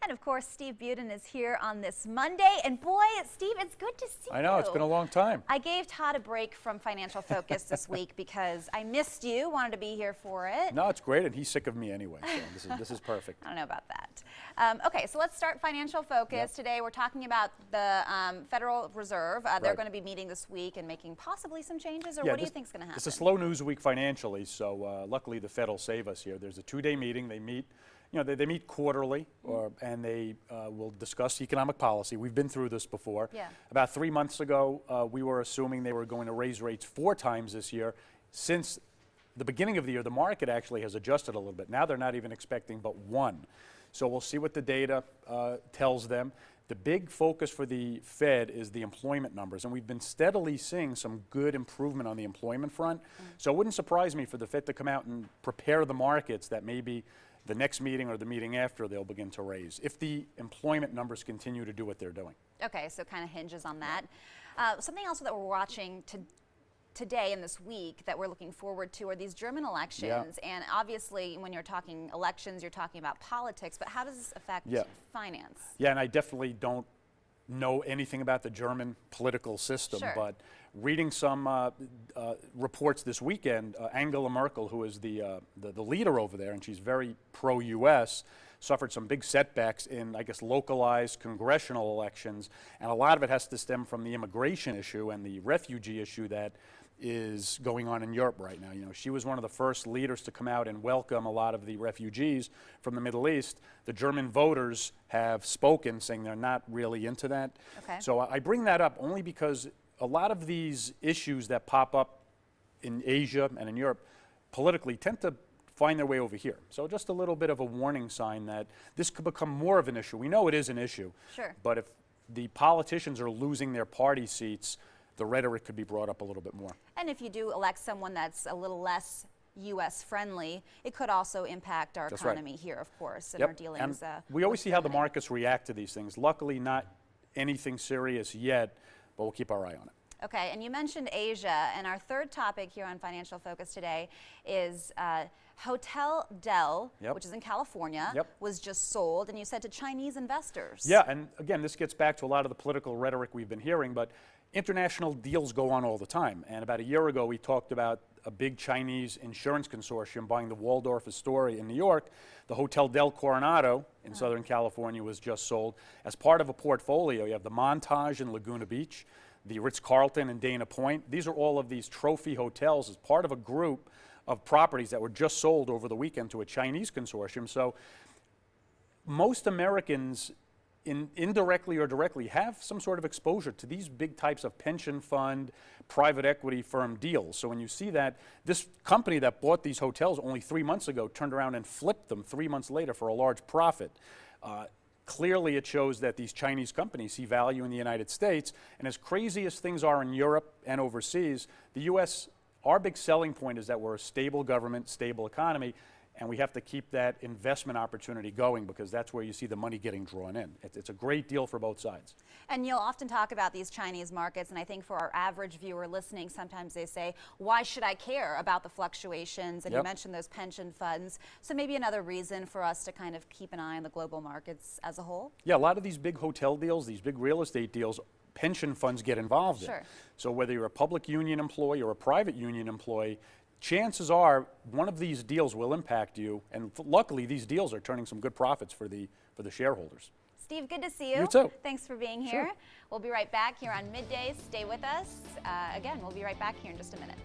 And of course, Steve Buden is here on this Monday. And boy, Steve, it's good to see you. I know, it's been a long time. I gave Todd a break from Financial Focus this week because I missed you, wanted to be here for it. No, it's great, and he's sick of me anyway, so this is perfect. I don't know about that. Okay, so let's start Financial Focus. Yep. Today we're talking about the Federal Reserve. They're Right. going to be meeting this week and making possibly some changes, or Yeah, what do you think is going to happen? It's a slow news week financially, so luckily the Fed will save us here. There's a two-day meeting. They meet, they meet quarterly, and they will discuss economic policy. We've been through this before. Yeah. About 3 months ago, we were assuming they were going to raise rates 4 times this year. Since the beginning of the year, the market actually has adjusted a little bit. Now they're not even expecting but 1. So we'll see what the data tells them. The big focus for the Fed is the employment numbers, and we've been steadily seeing some good improvement on the employment front. So it wouldn't surprise me for the Fed to come out and prepare the markets that maybe the next meeting or the meeting after they'll begin to raise, if the employment numbers continue to do what they're doing. Okay, so it kind of hinges on that. Something else that we're watching today and this week that we're looking forward to are these German elections. Yeah. And obviously, when you're talking elections, you're talking about politics, but how does this affect finance? Yeah, and I definitely don't know anything about the German political system, Sure. but reading some reports this weekend, Angela Merkel, who is the leader over there, and she's very pro-U.S., suffered some big setbacks in, I guess, localized congressional elections, and a lot of it has to stem from the immigration issue and the refugee issue that is going on in Europe right now. She was one of the first leaders to come out and welcome a lot of the refugees from the Middle East. The German voters have spoken, saying they're not really into that. Okay. So I bring that up only because a lot of these issues that pop up in Asia and in Europe politically tend to find their way over here. So just a little bit of a warning sign that this could become more of an issue. We know it is an issue. Sure. But if the politicians are losing their party seats, the rhetoric could be brought up a little bit more. And if you do elect someone that's a little less U.S. friendly, it could also impact our economy here, of course, and our dealings. And we always see how the markets react to these things. Luckily, not anything serious yet, but we'll keep our eye on it. Okay, and you mentioned Asia, and our third topic here on Financial Focus today is Hotel Del, which is in California, was just sold, and you said to Chinese investors. Yeah, and again, this gets back to a lot of the political rhetoric we've been hearing, but international deals go on all the time. And about a year ago, we talked about a big Chinese insurance consortium buying the Waldorf Astoria in New York. The Hotel Del Coronado in Southern California was just sold. As part of a portfolio, you have the Montage in Laguna Beach, the Ritz-Carlton in Dana Point. These are all of these trophy hotels as part of a group of properties that were just sold over the weekend to a Chinese consortium. So most Americans, indirectly or directly, have some sort of exposure to these big types of pension fund, private equity firm deals. So when you see that, this company that bought these hotels only 3 months ago turned around and flipped them 3 months later for a large profit. Clearly, it shows that these Chinese companies see value in the United States. And as crazy as things are in Europe and overseas, the U.S., our big selling point is that we're a stable government, stable economy, and we have to keep that investment opportunity going because that's where you see the money getting drawn in. It's a great deal for both sides. And you'll often talk about these Chinese markets, and I think for our average viewer listening, sometimes they say, why should I care about the fluctuations? And you mentioned those pension funds. So maybe another reason for us to kind of keep an eye on the global markets as a whole? Yeah, a lot of these big hotel deals, these big real estate deals, pension funds get involved in. So whether you're a public union employee or a private union employee, chances are one of these deals will impact you, and luckily these deals are turning some good profits for the shareholders. Steve, good to see you. You too. Thanks for being here. We'll be right back here on Middays. Stay with us. Again, we'll be right back here in just a minute.